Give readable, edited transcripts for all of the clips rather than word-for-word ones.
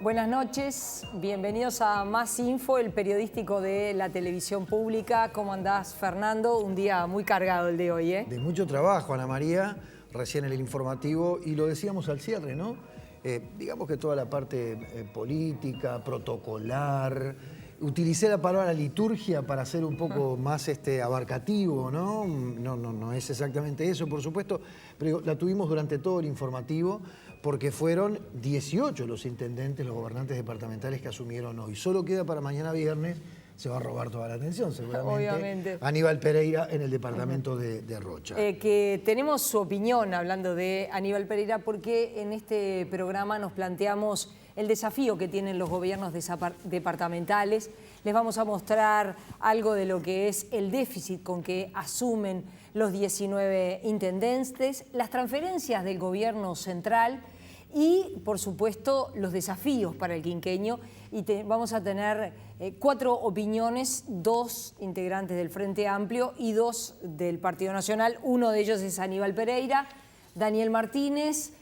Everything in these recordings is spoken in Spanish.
Buenas noches, bienvenidos a Más Info, el periodístico de la televisión pública. ¿Cómo andás, Fernando? Un día muy cargado el de hoy, ¿eh? De mucho trabajo, Ana María, recién en el informativo, y lo decíamos al cierre, ¿no? Digamos que toda la parte política, protocolar, utilicé la palabra liturgia para ser un poco más abarcativo, ¿no? No es exactamente eso, por supuesto, pero la tuvimos durante todo el informativo, porque fueron 18 los intendentes, los gobernantes departamentales que asumieron hoy. Solo queda para mañana viernes, se va a robar toda la atención seguramente. Obviamente. Aníbal Pereira en el departamento de Rocha. Que tenemos su opinión hablando de Aníbal Pereira, porque en este programa nos planteamos el desafío que tienen los gobiernos departamentales. Les vamos a mostrar algo de lo que es el déficit con que asumen los 19 intendentes, las transferencias del gobierno central y, por supuesto, los desafíos para el quinquenio. Y vamos a tener 4 opiniones, 2 integrantes del Frente Amplio y 2 del Partido Nacional. Uno de ellos es Aníbal Pereira, Daniel Martínez,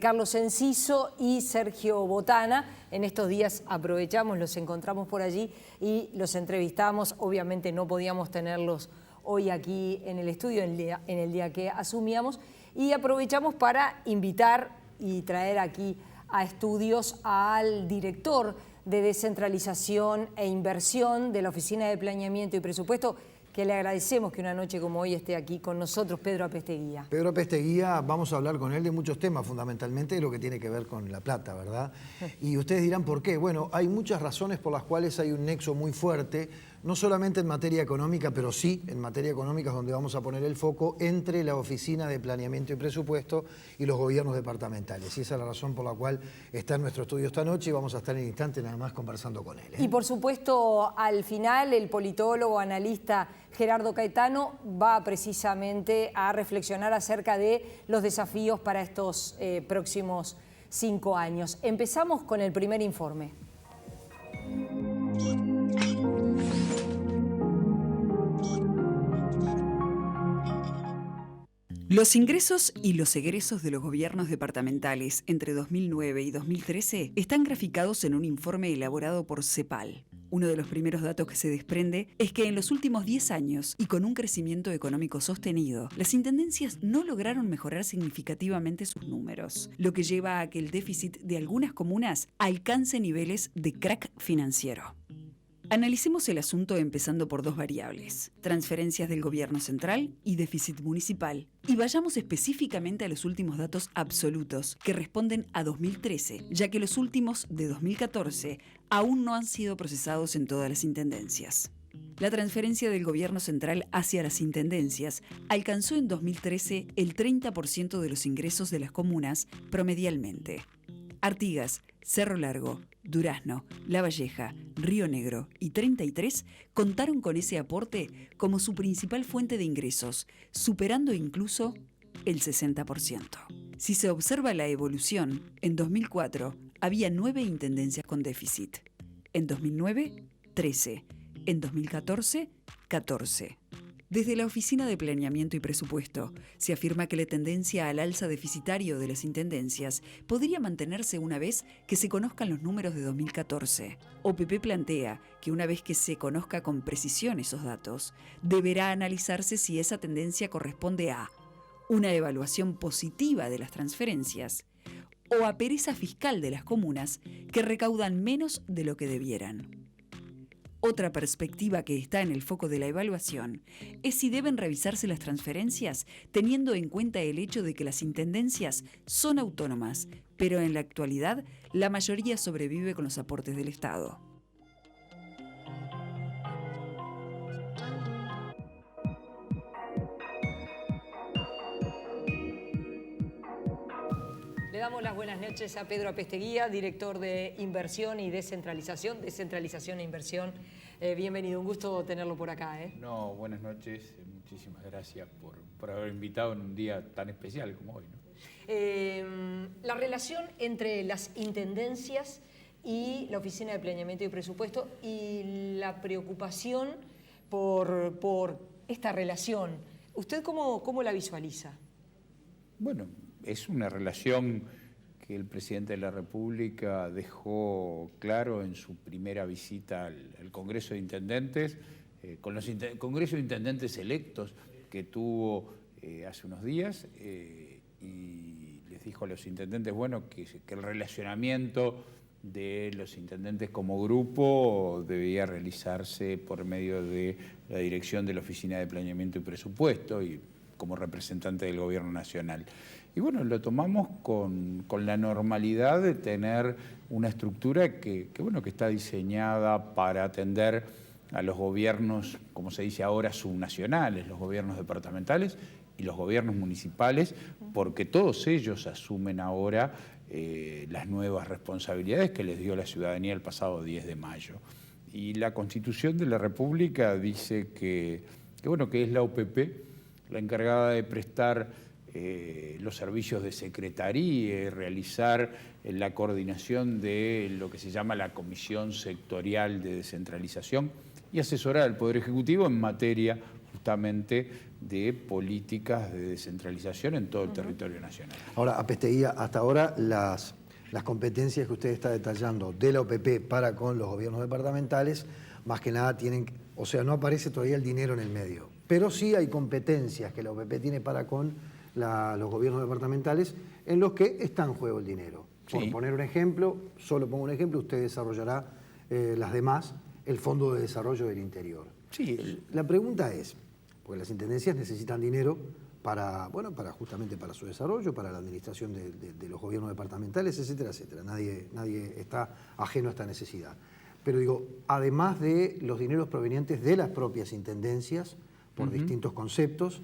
Carlos Enciso y Sergio Botana. En estos días aprovechamos, los encontramos por allí y los entrevistamos. Obviamente no podíamos tenerlos hoy aquí en el estudio en el día que asumíamos, y aprovechamos para invitar y traer aquí a estudios al director de descentralización e inversión de la Oficina de Planeamiento y Presupuesto, que le agradecemos que una noche como hoy esté aquí con nosotros, Pedro Apesteguía. Pedro Apesteguía, vamos a hablar con él de muchos temas, fundamentalmente de lo que tiene que ver con la plata, ¿verdad? Y ustedes dirán, ¿por qué? Bueno, hay muchas razones por las cuales hay un nexo muy fuerte, no solamente en materia económica, pero sí en materia económica es donde vamos a poner el foco, entre la Oficina de Planeamiento y Presupuesto y los gobiernos departamentales. Y esa es la razón por la cual está en nuestro estudio esta noche y vamos a estar en instante nada más conversando con él, ¿eh? Y por supuesto, al final, el politólogo, analista Gerardo Caetano va precisamente a reflexionar acerca de los desafíos para estos próximos 5 años. Empezamos con el primer informe. Los ingresos y los egresos de los gobiernos departamentales entre 2009 y 2013 están graficados en un informe elaborado por CEPAL. Uno de los primeros datos que se desprende es que en los últimos 10 años, y con un crecimiento económico sostenido, las intendencias no lograron mejorar significativamente sus números, lo que lleva a que el déficit de algunas comunas alcance niveles de crack financiero. Analicemos el asunto empezando por 2 variables: transferencias del gobierno central y déficit municipal. Y vayamos específicamente a los últimos datos absolutos, que responden a 2013, ya que los últimos de 2014 aún no han sido procesados en todas las intendencias. La transferencia del gobierno central hacia las intendencias alcanzó en 2013 el 30% de los ingresos de las comunas promedialmente. Artigas, Cerro Largo, Durazno, Lavalleja, Río Negro y 33 contaron con ese aporte como su principal fuente de ingresos, superando incluso el 60%. Si se observa la evolución, en 2004 había 9 intendencias con déficit, en 2009, 13, en 2014, 14. Desde la Oficina de Planeamiento y Presupuesto, se afirma que la tendencia al alza deficitario de las intendencias podría mantenerse una vez que se conozcan los números de 2014. OPP plantea que una vez que se conozca con precisión esos datos, deberá analizarse si esa tendencia corresponde a una evaluación positiva de las transferencias o a pereza fiscal de las comunas que recaudan menos de lo que debieran. Otra perspectiva que está en el foco de la evaluación es si deben revisarse las transferencias teniendo en cuenta el hecho de que las intendencias son autónomas, pero en la actualidad la mayoría sobrevive con los aportes del Estado. Le damos las buenas noches a Pedro Apesteguía, director de Inversión y Descentralización e Inversión Bienvenido, un gusto tenerlo por acá. No, buenas noches, muchísimas gracias por haber invitado en un día tan especial como hoy, ¿no? La relación entre las intendencias y la Oficina de Planeamiento y Presupuesto y la preocupación por esta relación, ¿usted cómo la visualiza? Bueno, es una relación que el presidente de la República dejó claro en su primera visita al Congreso de Intendentes, con los Congreso de Intendentes electos que tuvo hace unos días, y les dijo a los intendentes, bueno, que el relacionamiento de los intendentes como grupo debía realizarse por medio de la dirección de la Oficina de Planeamiento y Presupuesto y como representante del Gobierno Nacional. Y bueno, lo tomamos con la normalidad de tener una estructura que está diseñada para atender a los gobiernos, como se dice ahora, subnacionales, los gobiernos departamentales y los gobiernos municipales, porque todos ellos asumen ahora las nuevas responsabilidades que les dio la ciudadanía el pasado 10 de mayo. Y la Constitución de la República dice que es la OPP la encargada de prestar los servicios de secretaría y realizar la coordinación de lo que se llama la Comisión Sectorial de Descentralización y asesorar al Poder Ejecutivo en materia justamente de políticas de descentralización en todo el territorio nacional. Ahora, Apesteguía, hasta ahora las competencias que usted está detallando de la OPP para con los gobiernos departamentales, más que nada no aparece todavía el dinero en el medio, pero sí hay competencias que la OPP tiene para con los gobiernos departamentales en los que está en juego el dinero. Por poner un ejemplo, solo pongo un ejemplo, usted desarrollará las demás, el Fondo de Desarrollo del Interior. Sí. La pregunta es, porque las intendencias necesitan dinero justamente para su desarrollo, para la administración de los gobiernos departamentales, etcétera, etcétera. Nadie está ajeno a esta necesidad. Pero digo, además de los dineros provenientes de las propias intendencias, por distintos conceptos,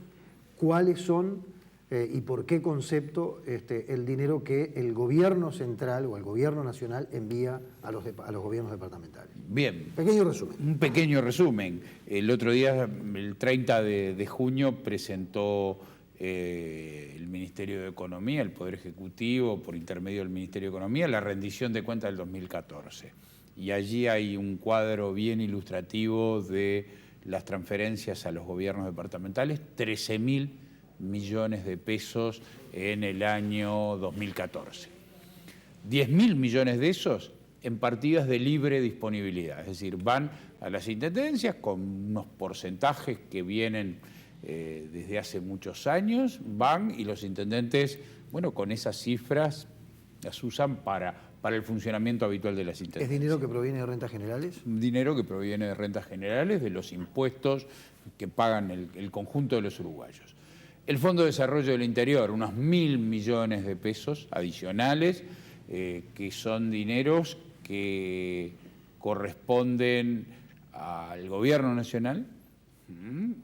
¿cuáles son y por qué concepto el dinero que el gobierno central o el gobierno nacional envía a los gobiernos departamentales? Bien. Pequeño resumen. Un pequeño resumen. El otro día, el 30 de junio, presentó el Ministerio de Economía, el Poder Ejecutivo, por intermedio del Ministerio de Economía, la rendición de cuentas del 2014. Y allí hay un cuadro bien ilustrativo de las transferencias a los gobiernos departamentales, 13.000 millones de pesos en el año 2014. 10.000 millones de esos en partidas de libre disponibilidad, es decir, van a las intendencias con unos porcentajes que vienen desde hace muchos años, van y los intendentes, con esas cifras las usan para el funcionamiento habitual de las intendencias. ¿Es dinero que proviene de rentas generales? Dinero que proviene de rentas generales, de los impuestos que pagan el conjunto de los uruguayos. El Fondo de Desarrollo del Interior, unos 1.000 millones de pesos adicionales, que son dineros que corresponden al Gobierno Nacional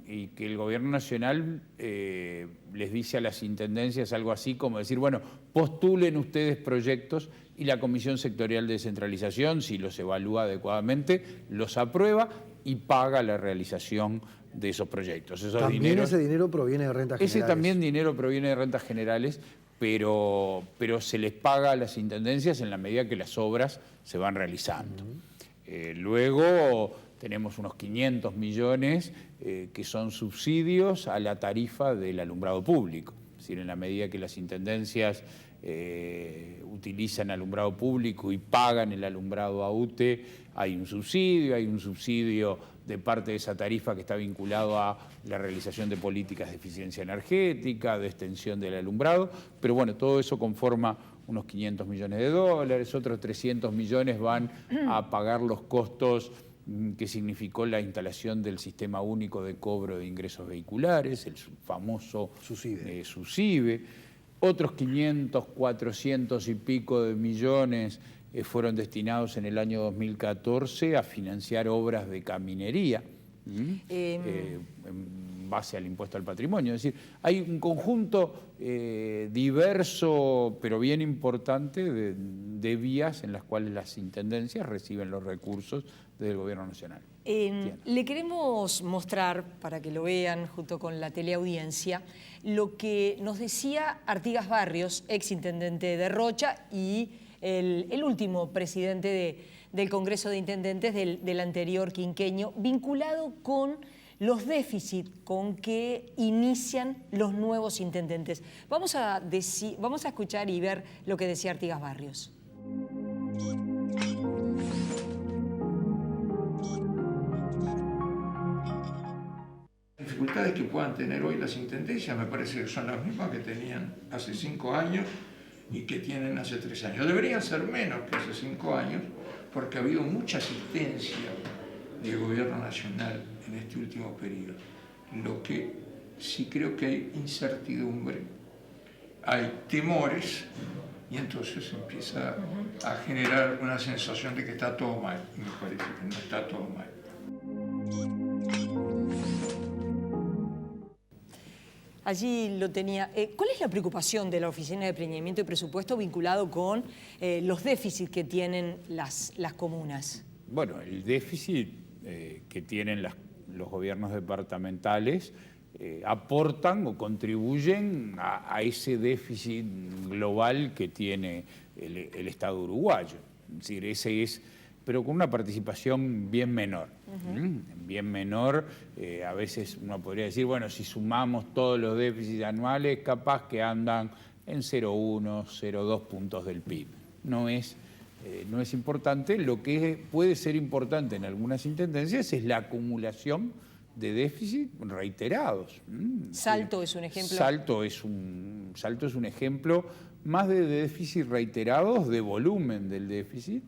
y que el Gobierno Nacional les dice a las intendencias algo así como decir, postulen ustedes proyectos y la Comisión Sectorial de Descentralización, si los evalúa adecuadamente, los aprueba y paga la realización de esos proyectos. También ese dinero proviene de rentas generales. Ese también dinero proviene de rentas generales, pero se les paga a las intendencias en la medida que las obras se van realizando. Luego tenemos unos 500 millones que son subsidios a la tarifa del alumbrado público. Es decir, en la medida que las intendencias utilizan alumbrado público y pagan el alumbrado a UTE, hay un subsidio de parte de esa tarifa que está vinculado a la realización de políticas de eficiencia energética, de extensión del alumbrado, pero todo eso conforma unos 500 millones de dólares, otros 300 millones van a pagar los costos que significó la instalación del Sistema Único de Cobro de Ingresos Vehiculares, el famoso SUSIVE. Otros 500, 400 y pico de millones fueron destinados en el año 2014 a financiar obras de caminería en base al impuesto al patrimonio. Es decir, hay un conjunto diverso, pero bien importante, de vías en las cuales las intendencias reciben los recursos del Gobierno Nacional. Le queremos mostrar, para que lo vean junto con la teleaudiencia, lo que nos decía Artigas Barrios, exintendente de Rocha y el último presidente del Congreso de Intendentes del anterior quinquenio, vinculado con los déficits con que inician los nuevos intendentes. Vamos a escuchar y ver lo que decía Artigas Barrios. Las dificultades que puedan tener hoy las intendencias me parece que son las mismas que tenían hace 5 años y que tienen hace 3 años. Deberían ser menos que hace 5 años porque ha habido mucha asistencia del gobierno nacional en este último periodo. Lo que sí creo que hay incertidumbre, hay temores y entonces empieza a generar una sensación de que está todo mal. Y me parece que no está todo mal. Allí lo tenía. ¿Cuál es la preocupación de la Oficina de Planeamiento y Presupuesto vinculado con los déficits que tienen las comunas? Bueno, el déficit que tienen los gobiernos departamentales aportan o contribuyen a ese déficit global que tiene el Estado uruguayo. Es decir, ese es, pero con una participación bien menor. Bien menor, a veces uno podría decir, bueno, si sumamos todos los déficits anuales, capaz que andan en 0,1, 0,2 puntos del PIB. No es importante. Lo que puede ser importante en algunas intendencias es la acumulación de déficit reiterados. Salto es un ejemplo. Salto es un ejemplo más de déficit reiterados, de volumen del déficit.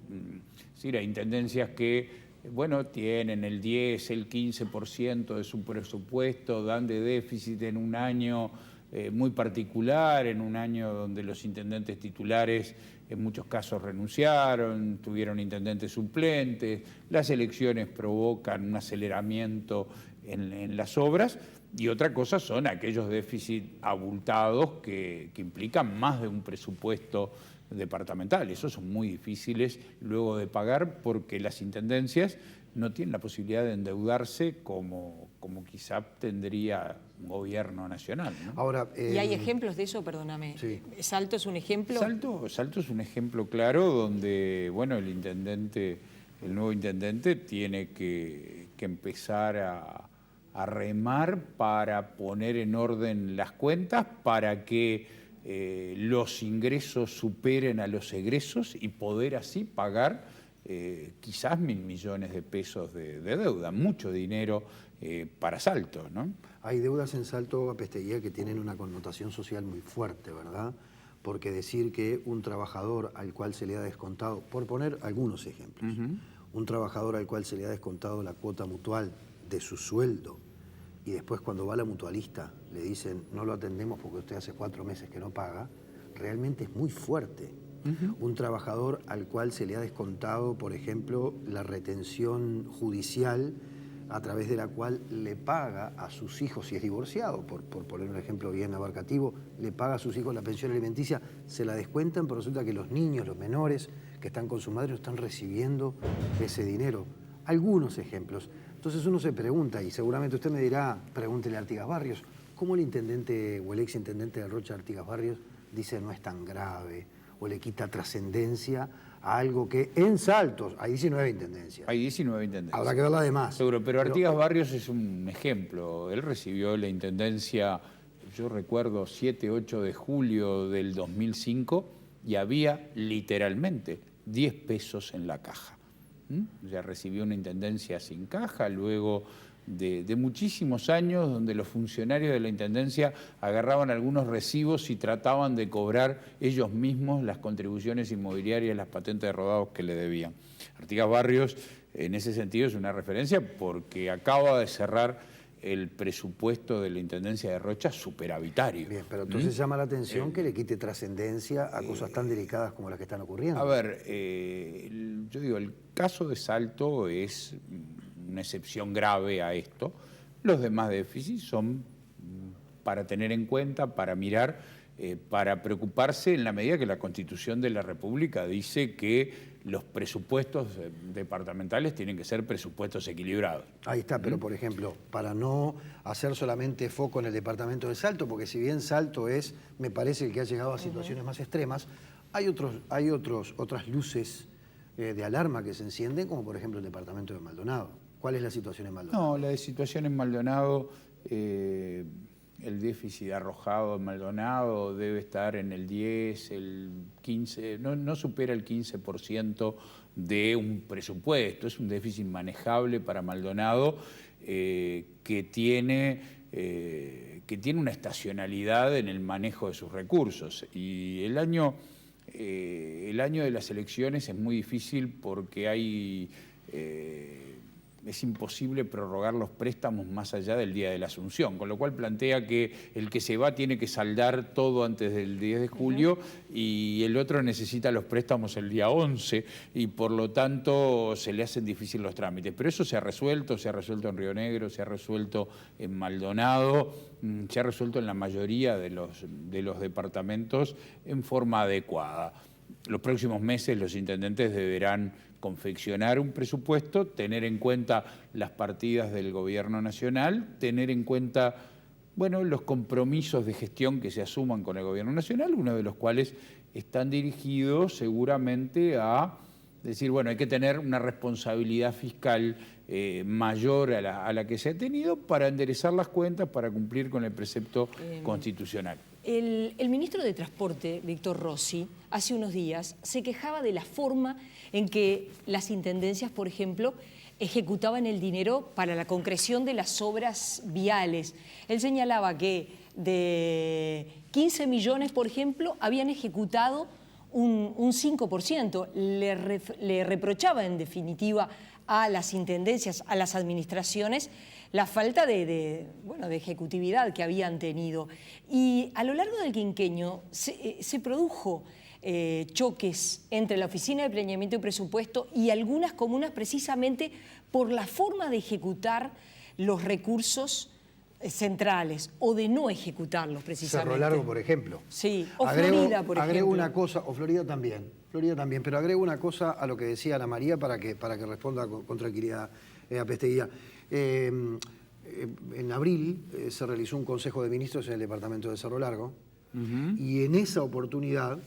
Es decir, hay intendencias que, bueno, tienen el 10, el 15% de su presupuesto, dan de déficit en un año muy particular, en un año donde los intendentes titulares en muchos casos renunciaron, tuvieron intendentes suplentes, las elecciones provocan un aceleramiento en las obras, y otra cosa son aquellos déficits abultados que implican más de un presupuesto departamental. Esos son muy difíciles luego de pagar porque las intendencias no tienen la posibilidad de endeudarse como quizá tendría un gobierno nacional, ¿no? Ahora, ¿Y hay ejemplos de eso? Perdóname. Sí. ¿Salto es un ejemplo? Salto es un ejemplo claro donde, bueno, el nuevo intendente tiene que empezar a remar para poner en orden las cuentas, para que los ingresos superen a los egresos y poder así pagar quizás 1.000 millones de pesos de deuda, mucho dinero para Salto, ¿no? hay deudas en Salto Apesteguía que tienen una connotación social muy fuerte, ¿verdad? Porque decir que un trabajador al cual se le ha descontado, por poner algunos ejemplos, un trabajador al cual se le ha descontado la cuota mutual de su sueldo y después cuando va a la mutualista le dicen no lo atendemos porque usted hace 4 meses que no paga, realmente es muy fuerte. Un trabajador al cual se le ha descontado, por ejemplo, la retención judicial a través de la cual le paga a sus hijos, si es divorciado, por poner un ejemplo bien abarcativo, le paga a sus hijos la pensión alimenticia, se la descuentan, pero resulta que los niños, los menores que están con su madre no están recibiendo ese dinero. Algunos ejemplos. Entonces uno se pregunta, y seguramente usted me dirá, pregúntele a Artigas Barrios, ¿cómo el intendente o el exintendente de Rocha, Artigas Barrios, dice no es tan grave o le quita trascendencia a algo que en Saltos hay 19 intendencias? Hay 19 intendencias. Habrá que ver la demás. Seguro, pero Artigas Barrios es un ejemplo. Él recibió la intendencia, yo recuerdo, 7, 8 de julio del 2005 y había literalmente 10 pesos en la caja. Ya recibió una intendencia sin caja, luego de muchísimos años donde los funcionarios de la intendencia agarraban algunos recibos y trataban de cobrar ellos mismos las contribuciones inmobiliarias, las patentes de rodados que le debían. Artigas Barrios, en ese sentido, es una referencia porque acaba de cerrar el presupuesto de la Intendencia de Rocha superavitario. Bien, pero entonces llama la atención que le quite trascendencia a cosas tan delicadas como las que están ocurriendo. A ver, yo digo, el caso de Salto es una excepción grave a esto. Los demás déficits son para tener en cuenta, para mirar. para preocuparse en la medida que la Constitución de la República dice que los presupuestos departamentales tienen que ser presupuestos equilibrados. Ahí está, pero por ejemplo, para no hacer solamente foco en el departamento de Salto, porque si bien Salto es, me parece, el que ha llegado a situaciones más extremas, hay otras luces de alarma que se encienden, como por ejemplo el departamento de Maldonado. ¿Cuál es la situación en Maldonado? No, la situación en Maldonado, el déficit arrojado en Maldonado debe estar en el 10, el 15, no supera el 15% de un presupuesto. Es un déficit manejable para Maldonado que tiene una estacionalidad en el manejo de sus recursos. Y el año de las elecciones es muy difícil porque es imposible prorrogar los préstamos más allá del día de la Asunción, con lo cual plantea que el que se va tiene que saldar todo antes del 10 de julio y el otro necesita los préstamos el día 11 y por lo tanto se le hacen difíciles los trámites. Pero eso se ha resuelto en Río Negro, se ha resuelto en Maldonado, se ha resuelto en la mayoría de los departamentos en forma adecuada. Los próximos meses los intendentes deberán confeccionar un presupuesto, tener en cuenta las partidas del gobierno nacional, tener en cuenta, bueno, los compromisos de gestión que se asuman con el gobierno nacional, uno de los cuales están dirigidos seguramente a decir, bueno, hay que tener una responsabilidad fiscal mayor a la que se ha tenido para enderezar las cuentas, para cumplir con el precepto constitucional. El ministro de Transporte, Víctor Rossi, hace unos días se quejaba de la forma en que las intendencias, por ejemplo, ejecutaban el dinero para la concreción de las obras viales. Él señalaba que de 15 millones, por ejemplo, habían ejecutado un 5%. Le reprochaba, en definitiva, a las intendencias, a las administraciones, la falta de ejecutividad que habían tenido. Y a lo largo del quinquenio se produjo choques entre la Oficina de Planeamiento y Presupuesto y algunas comunas precisamente por la forma de ejecutar los recursos centrales o de no ejecutarlos precisamente. Cerro Largo, por ejemplo. Sí, o Florida, por ejemplo. Agrego una cosa, o Florida también, pero agrego una cosa a lo que decía Ana María para que responda con tranquilidad a Pesteguía. En abril se realizó un Consejo de Ministros en el departamento de Cerro Largo y en esa oportunidad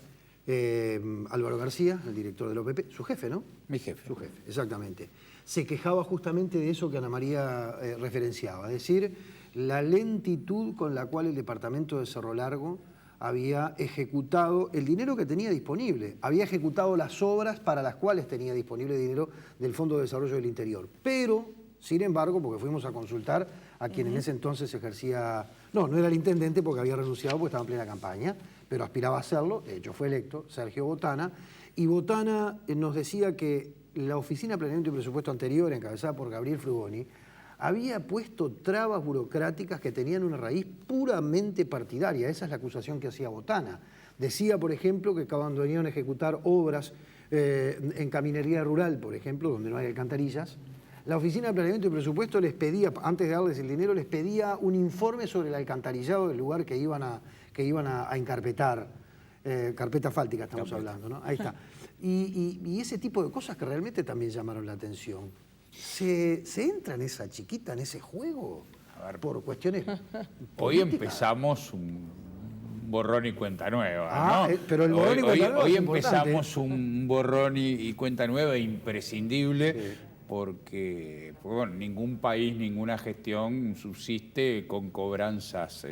Álvaro García, el director del OPP, su jefe, ¿no? Mi jefe. Su jefe, exactamente. Se quejaba justamente de eso que Ana María referenciaba, es decir, la lentitud con la cual el departamento de Cerro Largo había ejecutado el dinero que tenía disponible, había ejecutado las obras para las cuales tenía disponible dinero del Fondo de Desarrollo del Interior. Pero, sin embargo, porque fuimos a consultar a quien en ese entonces ejercía, no era el intendente porque había renunciado porque estaba en plena campaña, pero aspiraba a hacerlo, de hecho fue electo, Sergio Botana, y Botana nos decía que la Oficina de Planeamiento y Presupuesto anterior, encabezada por Gabriel Frugoni, había puesto trabas burocráticas que tenían una raíz puramente partidaria. Esa es la acusación que hacía Botana. Decía, por ejemplo, que cuando venían a ejecutar obras en caminería rural, por ejemplo, donde no hay alcantarillas, la Oficina de Planeamiento y Presupuesto les pedía, antes de darles el dinero, les pedía un informe sobre el alcantarillado del lugar que iban a encarpetar. Carpeta asfáltica estamos hablando, ¿no? Ahí está. Y ese tipo de cosas que realmente también llamaron la atención. ¿Se entra en esa chiquita, en ese juego? A ver, por cuestiones hoy políticas? Empezamos un borrón y cuenta nueva, ¿no? Pero el borrón y cuenta nueva hoy es importante. empezamos un borrón y cuenta nueva imprescindible, sí. Porque bueno, ningún país, ninguna gestión subsiste con cobranzas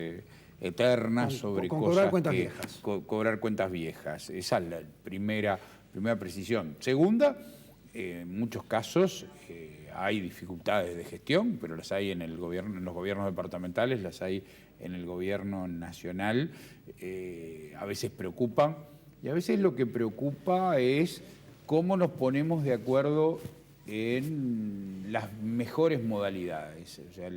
eternas sobre con cosas cobrar cuentas viejas. Cobrar cuentas viejas. Esa es la primera precisión. Segunda, en muchos casos hay dificultades de gestión, pero las hay en los gobiernos departamentales, las hay en el gobierno nacional. A veces preocupan y a veces lo que preocupa es cómo nos ponemos de acuerdo en las mejores modalidades. O sea,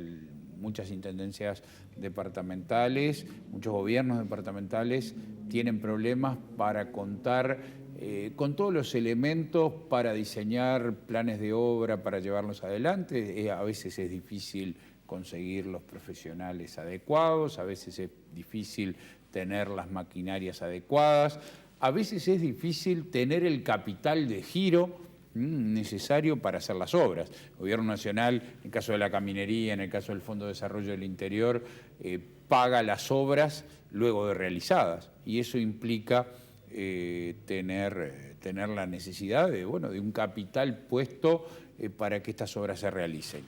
muchas intendencias departamentales, muchos gobiernos departamentales tienen problemas para contar con todos los elementos para diseñar planes de obra, para llevarlos adelante. A veces es difícil conseguir los profesionales adecuados, a veces es difícil tener las maquinarias adecuadas. A veces es difícil tener el capital de giro necesario para hacer las obras. El Gobierno Nacional, en el caso de la caminería, en el caso del Fondo de Desarrollo del Interior, paga las obras luego de realizadas, y eso implica tener la necesidad de un capital puesto para que estas obras se realicen.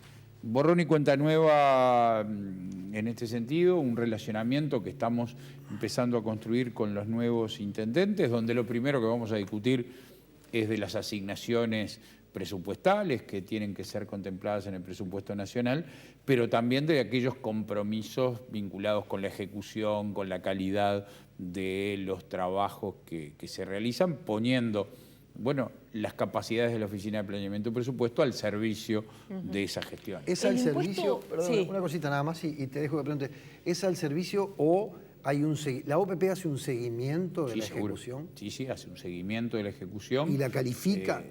Borrón y cuenta nueva en este sentido, un relacionamiento que estamos empezando a construir con los nuevos intendentes, donde lo primero que vamos a discutir es de las asignaciones presupuestales que tienen que ser contempladas en el presupuesto nacional, pero también de aquellos compromisos vinculados con la ejecución, con la calidad de los trabajos que se realizan, poniendo las capacidades de la Oficina de Planeamiento y Presupuesto al servicio de esa gestión. ¿Es al servicio, perdón, sí, una cosita nada más y te dejo que pregunte, ¿es al servicio o hay la OPP hace un seguimiento de la ejecución? Sí, hace un seguimiento de la ejecución. ¿Y la califica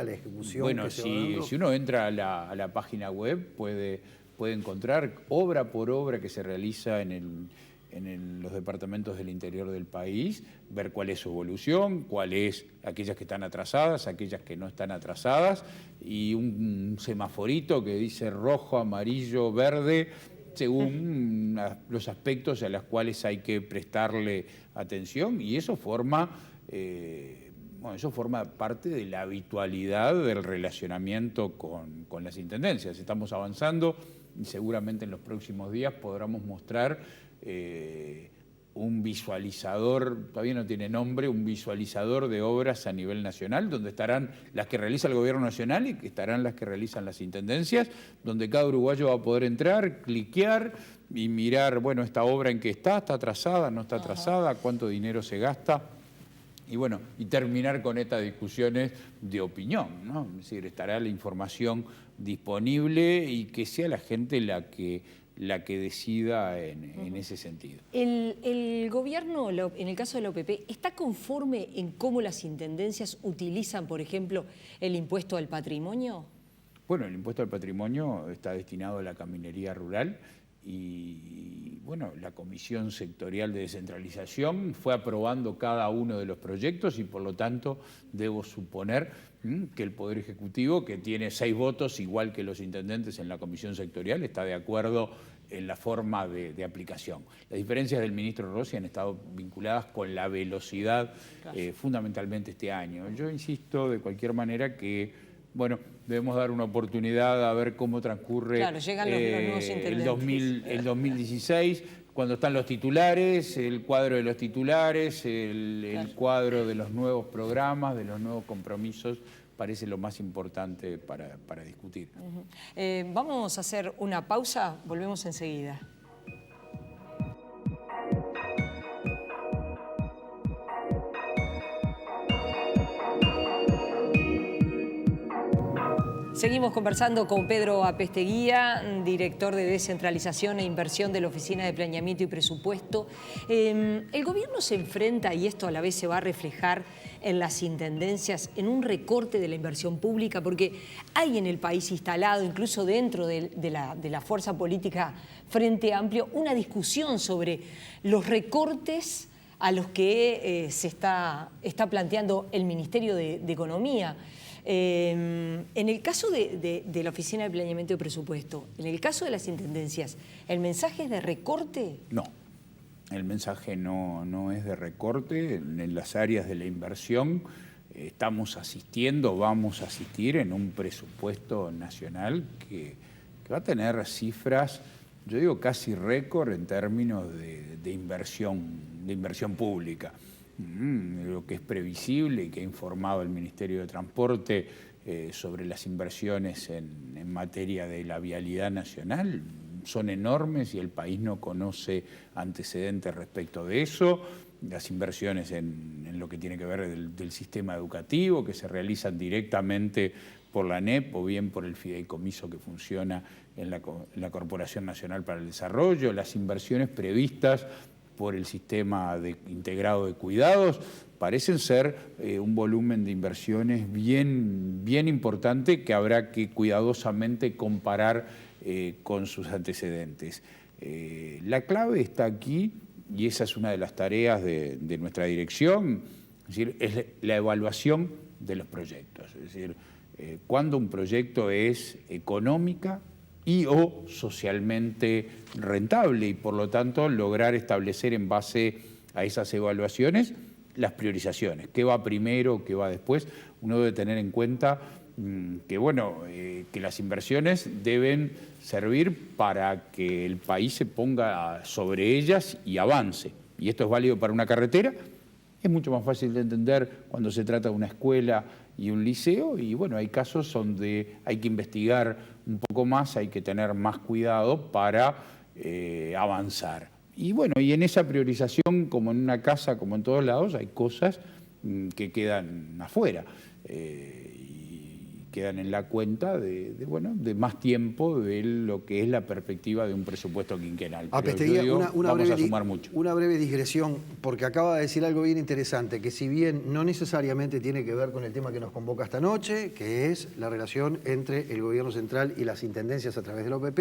la ejecución? Bueno, si uno entra a la página web puede encontrar obra por obra que se realiza en los departamentos del interior del país, ver cuál es su evolución, cuáles aquellas que están atrasadas, aquellas que no están atrasadas, y un semaforito que dice rojo, amarillo, verde, según los aspectos a los cuales hay que prestarle atención, y eso forma parte de la habitualidad del relacionamiento con las intendencias. Estamos avanzando y seguramente en los próximos días podremos mostrar un visualizador, todavía no tiene nombre, un visualizador de obras a nivel nacional, donde estarán las que realiza el Gobierno Nacional y que estarán las que realizan las intendencias, donde cada uruguayo va a poder entrar, cliquear y mirar, esta obra en qué está atrasada, no está atrasada, cuánto dinero se gasta, y terminar con estas discusiones de opinión, ¿no? Es decir, estará la información disponible y que sea la gente la que decida en ese sentido. ¿El gobierno, en el caso de la OPP, está conforme en cómo las intendencias utilizan, por ejemplo, el impuesto al patrimonio? Bueno, el impuesto al patrimonio está destinado a la caminería rural y la Comisión Sectorial de Descentralización fue aprobando cada uno de los proyectos y por lo tanto debo suponer que el Poder Ejecutivo, que tiene 6 votos, igual que los intendentes en la Comisión Sectorial, está de acuerdo en la forma de aplicación. Las diferencias del ministro Rossi han estado vinculadas con la velocidad, fundamentalmente este año. Yo insisto de cualquier manera que debemos dar una oportunidad a ver cómo transcurre llegan los nuevos intendentes. el 2016, cuando están los titulares, el cuadro de los titulares, el cuadro de los nuevos programas, de los nuevos compromisos, parece lo más importante para discutir. Vamos a hacer una pausa, volvemos enseguida. Seguimos conversando con Pedro Apesteguía, director de Descentralización e Inversión de la Oficina de Planeamiento y Presupuesto. El gobierno se enfrenta, y esto a la vez se va a reflejar en las intendencias, en un recorte de la inversión pública, porque hay en el país instalado, incluso dentro de la fuerza política Frente Amplio, una discusión sobre los recortes a los que se está planteando el Ministerio de Economía. En el caso de la Oficina de Planeamiento y Presupuesto, en el caso de las intendencias, ¿el mensaje es de recorte? No, el mensaje no es de recorte. En las áreas de la inversión vamos a asistir en un presupuesto nacional que va a tener cifras, yo digo casi récord en términos de inversión pública. Lo que es previsible y que ha informado el Ministerio de Transporte sobre las inversiones en materia de la vialidad nacional son enormes y el país no conoce antecedentes respecto de eso. Las inversiones en lo que tiene que ver del sistema educativo, que se realizan directamente por la ANEP o bien por el fideicomiso que funciona en la Corporación Nacional para el Desarrollo, las inversiones previstas por el sistema integrado de cuidados, parecen ser un volumen de inversiones bien importante que habrá que cuidadosamente comparar con sus antecedentes. La clave está aquí y esa es una de las tareas de nuestra dirección, es decir, es la evaluación de los proyectos. Es decir, cuando un proyecto es económica y o socialmente rentable, y por lo tanto lograr establecer en base a esas evaluaciones las priorizaciones, qué va primero, qué va después. Uno debe tener en cuenta que, bueno, que las inversiones deben servir para que el país se ponga sobre ellas y avance. Y esto es válido para una carretera. Es mucho más fácil de entender cuando se trata de una escuela y un liceo, y bueno, hay casos donde hay que investigar un poco más, hay que tener más cuidado para avanzar. Y bueno, y en esa priorización, como en una casa, como en todos lados, hay cosas que quedan afuera. Quedan en la cuenta de más tiempo de lo que es la perspectiva de un presupuesto quinquenal. Pesteguía, vamos a sumar mucho. Una breve digresión, porque acaba de decir algo bien interesante, que si bien no necesariamente tiene que ver con el tema que nos convoca esta noche, que es la relación entre el gobierno central y las intendencias a través de la OPP,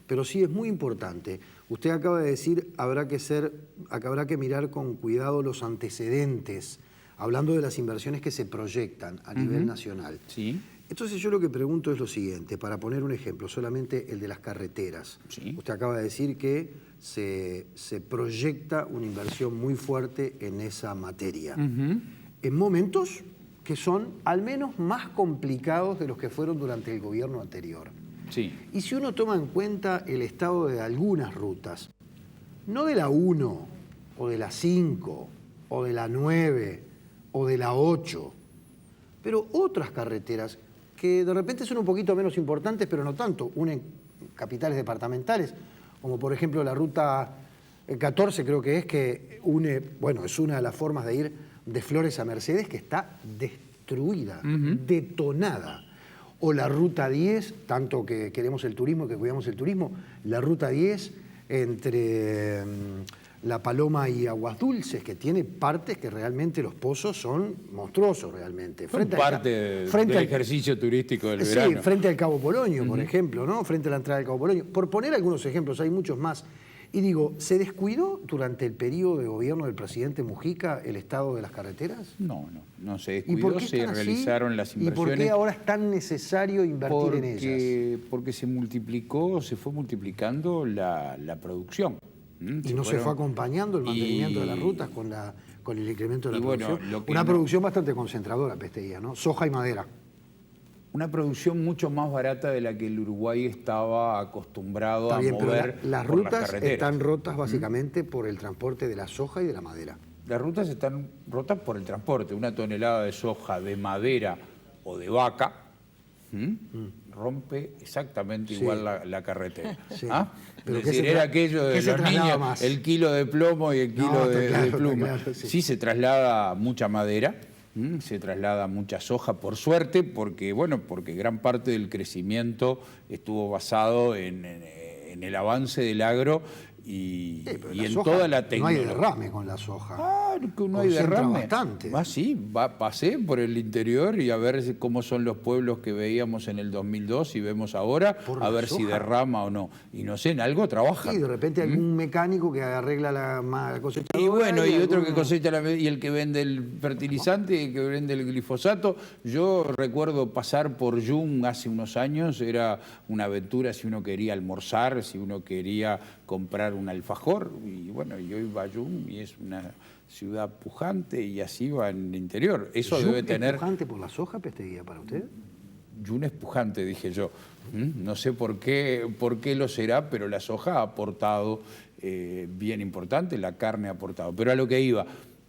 pero sí es muy importante. Usted acaba de decir, habrá que mirar con cuidado los antecedentes, hablando de las inversiones que se proyectan a nivel nacional. Sí. Entonces yo lo que pregunto es lo siguiente, para poner un ejemplo, solamente el de las carreteras. Sí. Usted acaba de decir que se proyecta una inversión muy fuerte en esa materia. En momentos que son al menos más complicados de los que fueron durante el gobierno anterior. Sí. Y si uno toma en cuenta el estado de algunas rutas, no de la 1, o de la 5, o de la 9, o de la 8, pero otras carreteras que de repente son un poquito menos importantes, pero no tanto, unen capitales departamentales, como por ejemplo la ruta 14 creo que une, bueno, es una de las formas de ir de Flores a Mercedes, que está destruida, detonada. O la ruta 10, tanto que queremos el turismo, que cuidamos el turismo, la ruta 10 entre La Paloma y Aguas Dulces, que tiene partes que realmente los pozos son monstruosos realmente. Parte del ejercicio turístico del verano. Sí, frente al Cabo Polonio, por ejemplo, ¿no? Frente a la entrada del Cabo Polonio. Por poner algunos ejemplos, hay muchos más. Y digo, ¿se descuidó durante el periodo de gobierno del presidente Mujica el estado de las carreteras? No se descuidó, se realizaron las inversiones. ¿Y por qué ahora es tan necesario invertir en ellas? Porque se fue multiplicando la producción. ¿Y no se fue acompañando el mantenimiento de las rutas con el incremento de la producción? Bueno, una producción bastante concentradora, Pesteguía, ¿no? Soja y madera. Una producción mucho más barata de la que el Uruguay estaba acostumbrado a mover. Pero las rutas están rotas básicamente por el transporte de la soja y de la madera. Las rutas están rotas por el transporte. 1 tonelada de soja, de madera o de vaca rompe exactamente igual la carretera. Sí. Pero es decir, era aquello de los niños, más? El kilo de plomo y el kilo de pluma. Claro, sí, se traslada mucha madera. Se traslada mucha soja, por suerte, porque gran parte del crecimiento estuvo basado en el avance del agro y en toda la tecnología. No hay derrame con la soja. Que no hay derrame. Bastante. Pasé por el interior y a ver cómo son los pueblos que veíamos en el 2002 y vemos ahora, a ver si derrama o no. Y no sé, en algo trabajan. Sí, de repente algún mecánico que arregla la cosechadora. Y bueno, y otro que cosecha y el que vende el fertilizante y el que vende el glifosato. Yo recuerdo pasar por Yum hace unos años, era una aventura si uno quería almorzar, si uno quería comprar un alfajor, y bueno, yo iba a Yum y es una ciudad pujante y así va en el interior. Eso debe tener... ¿Es pujante por la soja, Pesteguía, para usted? Yum es pujante, dije yo. No sé por qué lo será, pero la soja ha aportado bien importante, la carne ha aportado. Pero a lo que iba,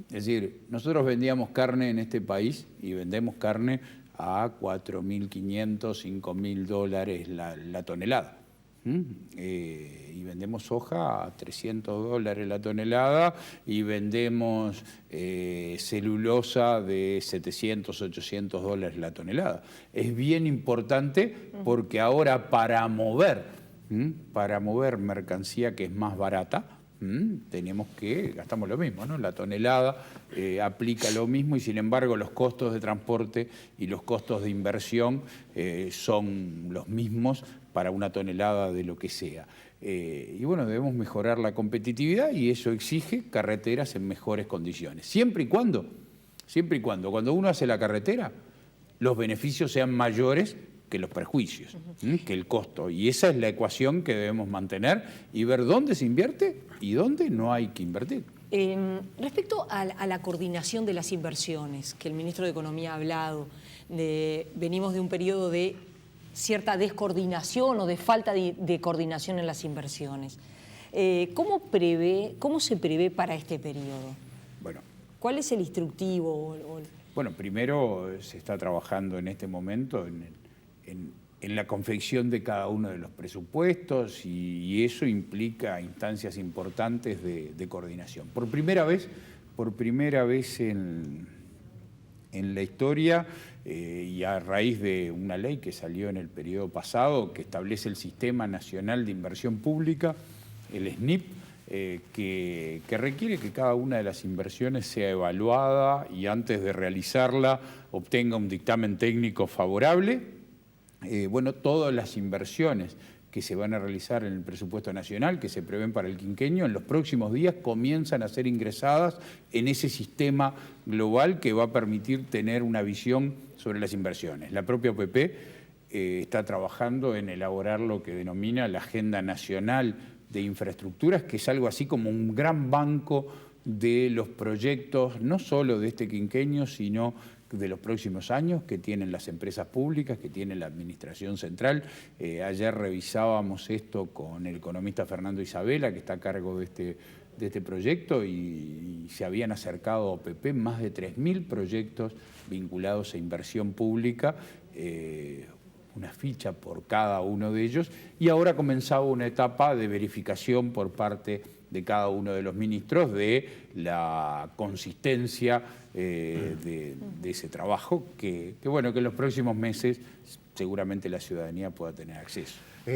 es decir, nosotros vendíamos carne en este país y vendemos carne a $4.500, $5.000 la tonelada. Y vendemos soja a $300 la tonelada y vendemos celulosa de $700, $800 la tonelada. Es bien importante porque ahora para mover mercancía que es más barata, gastamos lo mismo, ¿no? La tonelada aplica lo mismo y sin embargo los costos de transporte y los costos de inversión son los mismos para una tonelada de lo que sea. Y bueno, debemos mejorar la competitividad y eso exige carreteras en mejores condiciones. Siempre y cuando, cuando uno hace la carretera, los beneficios sean mayores que los perjuicios, que el costo. Y esa es la ecuación que debemos mantener y ver dónde se invierte y dónde no hay que invertir. Respecto a la coordinación de las inversiones, que el ministro de Economía ha hablado, venimos de un periodo de cierta descoordinación o de falta de coordinación en las inversiones. ¿Cómo se prevé para este periodo? Bueno, ¿cuál es el instructivo? Bueno, primero se está trabajando en este momento en la confección de cada uno de los presupuestos y eso implica instancias importantes de coordinación. Por primera vez en la historia y a raíz de una ley que salió en el periodo pasado que establece el Sistema Nacional de Inversión Pública, el SNIP, que requiere que cada una de las inversiones sea evaluada y antes de realizarla obtenga un dictamen técnico favorable. Bueno, todas las inversiones que se van a realizar en el presupuesto nacional, que se prevén para el quinquenio, en los próximos días comienzan a ser ingresadas en ese sistema global que va a permitir tener una visión sobre las inversiones. La propia OPP está trabajando en elaborar lo que denomina la Agenda Nacional de Infraestructuras, que es algo así como un gran banco de los proyectos, no solo de este quinquenio, sino de los próximos años que tienen las empresas públicas, que tiene la administración central. Ayer revisábamos esto con el economista Fernando Isabela, que está a cargo de este proyecto, y se habían acercado a OPP más de 3.000 proyectos vinculados a inversión pública, una ficha por cada uno de ellos, y ahora comenzaba una etapa de verificación por parte de cada uno de los ministros de la consistencia de ese trabajo que bueno, que en los próximos meses seguramente la ciudadanía pueda tener acceso.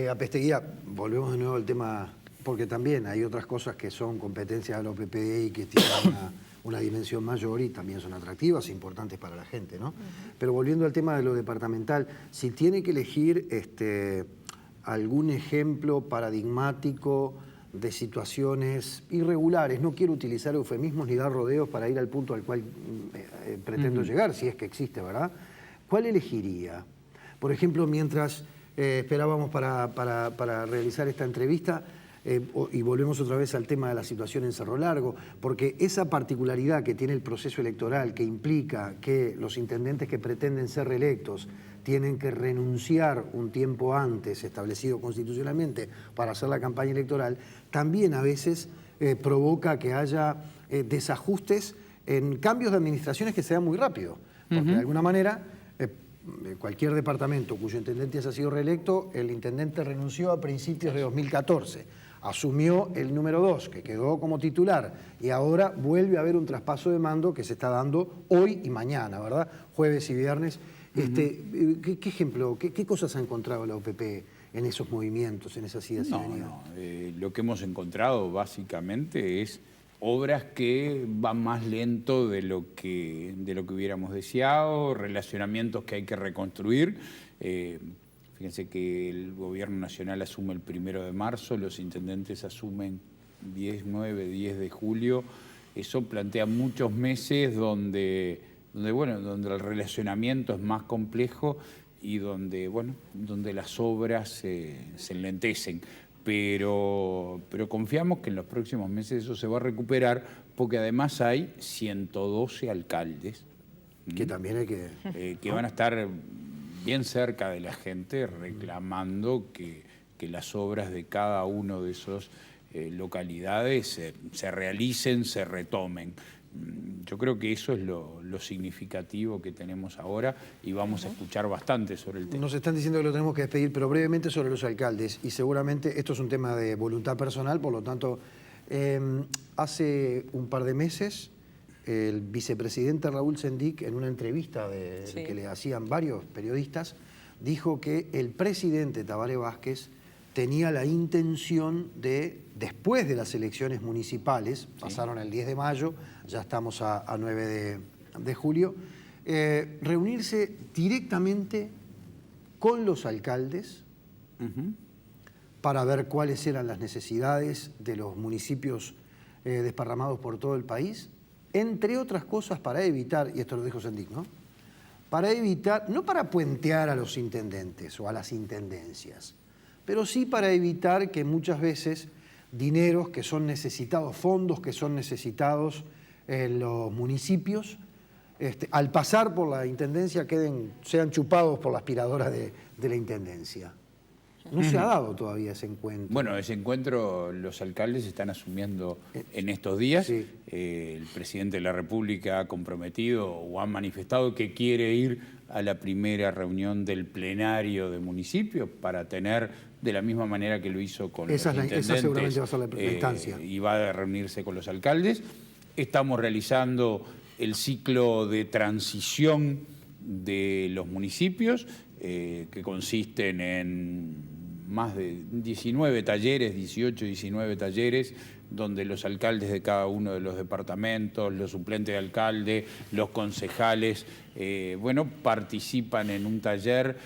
Apesteguía, volvemos de nuevo al tema, porque también hay otras cosas que son competencias de la OPP y que tienen una dimensión mayor y también son atractivas e importantes para la gente, ¿no? Pero volviendo al tema de lo departamental, si tiene que elegir algún ejemplo paradigmático de situaciones irregulares, no quiero utilizar eufemismos ni dar rodeos para ir al punto al cual pretendo llegar, si es que existe, ¿verdad? ¿Cuál elegiría? Por ejemplo, mientras esperábamos para realizar esta entrevista, y volvemos otra vez al tema de la situación en Cerro Largo, porque esa particularidad que tiene el proceso electoral, que implica que los intendentes que pretenden ser reelectos tienen que renunciar un tiempo antes establecido constitucionalmente para hacer la campaña electoral, también a veces provoca que haya desajustes en cambios de administraciones que se dan muy rápido, porque de alguna manera cualquier departamento cuyo intendente haya sido reelecto, el intendente renunció a principios de 2014, asumió el número 2, que quedó como titular, y ahora vuelve a haber un traspaso de mando que se está dando hoy y mañana, ¿verdad? Jueves y viernes. ¿Qué ejemplo, qué cosas ha encontrado la OPP en esos movimientos, en esas idas y venidas? Lo que hemos encontrado básicamente es obras que van más lento de lo que hubiéramos deseado, relacionamientos que hay que reconstruir. Fíjense que el gobierno nacional asume el 1 de marzo, los intendentes asumen 9, 10 de julio. Eso plantea muchos meses donde el relacionamiento es más complejo y donde las obras se enlentecen. Pero confiamos que en los próximos meses eso se va a recuperar, porque además hay 112 alcaldes que también hay que van a estar bien cerca de la gente reclamando que las obras de cada uno de esos localidades se realicen, se retomen. Yo creo que eso es lo significativo que tenemos ahora y vamos a escuchar bastante sobre el tema. Nos están diciendo que lo tenemos que despedir, pero brevemente sobre los alcaldes, y seguramente esto es un tema de voluntad personal, por lo tanto, hace un par de meses el vicepresidente Raúl Sendic, en una entrevista que le hacían varios periodistas, dijo que el presidente Tabaré Vázquez tenía la intención de, después de las elecciones municipales, pasaron el 10 de mayo, ya estamos a 9 de julio, reunirse directamente con los alcaldes para ver cuáles eran las necesidades de los municipios desparramados por todo el país, entre otras cosas para evitar, y esto lo dijo Sendik, ¿no? Para evitar, no para puentear a los intendentes o a las intendencias, pero sí para evitar que muchas veces dineros que son necesitados, fondos que son necesitados en los municipios, al pasar por la intendencia sean chupados por la aspiradora de la intendencia. No se ha dado todavía ese encuentro. Bueno, ese encuentro los alcaldes están asumiendo en estos días. Sí. El presidente de la República ha comprometido o ha manifestado que quiere ir a la primera reunión del plenario de municipios para tener, de la misma manera que lo hizo con los intendentes, esa seguramente va a ser la instancia. Y va a reunirse con los alcaldes. Estamos realizando el ciclo de transición de los municipios, que consisten en más de 19 talleres, 18, 19 talleres, donde los alcaldes de cada uno de los departamentos, los suplentes de alcalde, los concejales, participan en un taller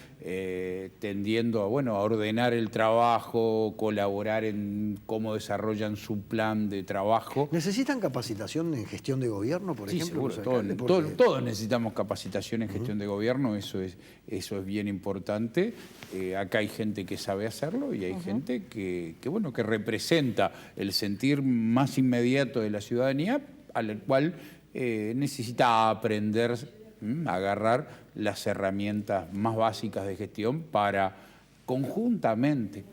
tendiendo a ordenar el trabajo, colaborar en cómo desarrollan su plan de trabajo. ¿Necesitan capacitación en gestión de gobierno, por ejemplo? Sí, seguro. Todos necesitamos capacitación en gestión de gobierno, eso es bien importante. Acá hay gente que sabe hacerlo y hay gente que representa el sentir más inmediato de la ciudadanía, al cual necesita aprender a agarrar las herramientas más básicas de gestión para conjuntamente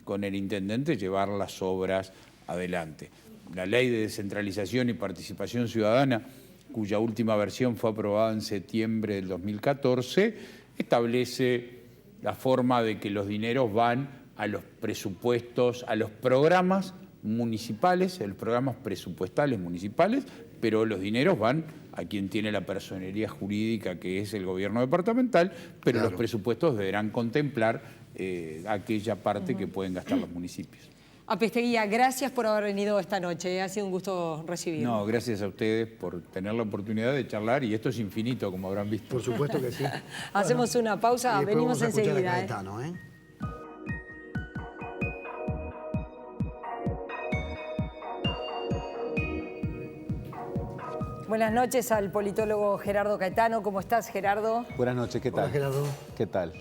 con el intendente llevar las obras adelante. La Ley de Descentralización y Participación Ciudadana, cuya última versión fue aprobada en septiembre del 2014, establece la forma de que los dineros van a los presupuestos, a los programas municipales, a los programas presupuestales municipales, pero los dineros van a quien tiene la personería jurídica, que es el gobierno departamental, pero los presupuestos deberán contemplar aquella parte que pueden gastar los municipios. Apesteguía, gracias por haber venido esta noche. Ha sido un gusto recibirlo. No, gracias a ustedes por tener la oportunidad de charlar, y esto es infinito, como habrán visto. Por supuesto que sí. Hacemos una pausa, venimos enseguida. Buenas noches al politólogo Gerardo Caetano. ¿Cómo estás, Gerardo? Buenas noches, ¿qué tal? Hola, Gerardo. ¿Qué tal?